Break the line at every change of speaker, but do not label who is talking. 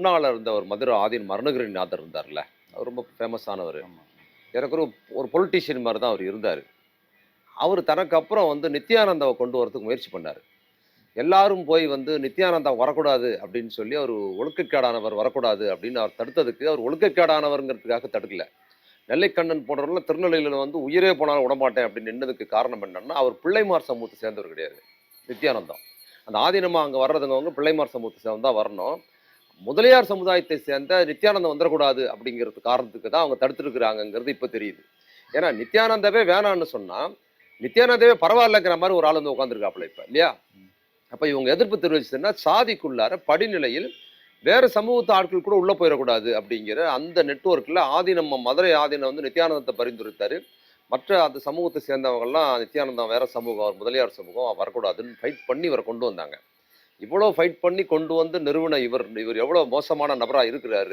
முன்னாள் இருந்தவர் மதுரை ஆதீன் மருணகிரிநாதர் இருந்தார்ல, அவர் ரொம்ப ஃபேமஸானவர்.
ஆமா.
ஏறக்குறைய ஒரு பொலிட்டீஷியன் மாரி தான் அவர் இருந்தாரு. அவரு தனக்கு அப்புறம் வந்து நித்யானந்தாவ கொண்டு வரதுக்கு முயற்சி பண்ணாரு. எல்லாரும் போய் வந்து நித்யானந்தா வரக்கூடாது அப்படின்னு சொல்லி, அவரு ஒழுக்கக்கேடானவர் வரக்கூடாது அப்படின்னு அவர் தடுத்ததுக்கு, அவர் ஒழுக்கக்கேடானவர்ங்கிறதுக்காக தடுக்கல. நெல்லைக்கண்ணன் போன்றவர்கள் திருநெல்வேலியில வந்து உயிரே போனாலும் விடமாட்டேன் அப்படின்னு நின்னதுக்கு காரணம் என்னன்னா, அவர் பிள்ளைமார் சமூகத்தை சேர்ந்தவர் கிடையாது. நித்யானந்தா. அந்த ஆதீனமா அங்க வர்றதுங்க பிள்ளைமார் சமூகத்தை சேர்ந்து தான் வரணும். முதலியார் சமுதாயத்தை சேர்ந்த நித்யானந்தம் வந்துடக்கூடாது அப்படிங்கிறது காரணத்துக்கு தான் அவங்க தடுத்துருக்குறாங்கங்கிறது இப்ப தெரியுது. ஏன்னா நித்யானந்தாவே வேணான்னு சொன்னா, நித்யானந்தாவே பரவாயில்லங்கிற மாதிரி ஒரு ஆள் வந்து உட்காந்துருக்காப்புல இப்ப இல்லையா? அப்ப இவங்க எதிர்ப்பு தெரிவிச்சதுன்னா சாதிக்குள்ளார படிநிலையில் வேற சமூகத்து ஆட்கள் கூட உள்ள போயிடக்கூடாது அப்படிங்கிற அந்த நெட்வொர்க்ல ஆதீனம் மதுரை ஆதீனம் வந்து நித்யானந்தத்தை பரிந்துரைத்தாரு. மற்ற அந்த சமூகத்தை சேர்ந்தவங்கலாம் நித்யானந்தம் வேற சமூகம், அவர் முதலியார் சமூகம் வரக்கூடாதுன்னு ஃபைட் பண்ணி இவரை கொண்டு வந்தாங்க. இவ்வளோ ஃபைட் பண்ணி கொண்டு வந்து நிறுவன இவர் இவர் எவ்வளோ மோசமான நபரா இருக்கிறாரு.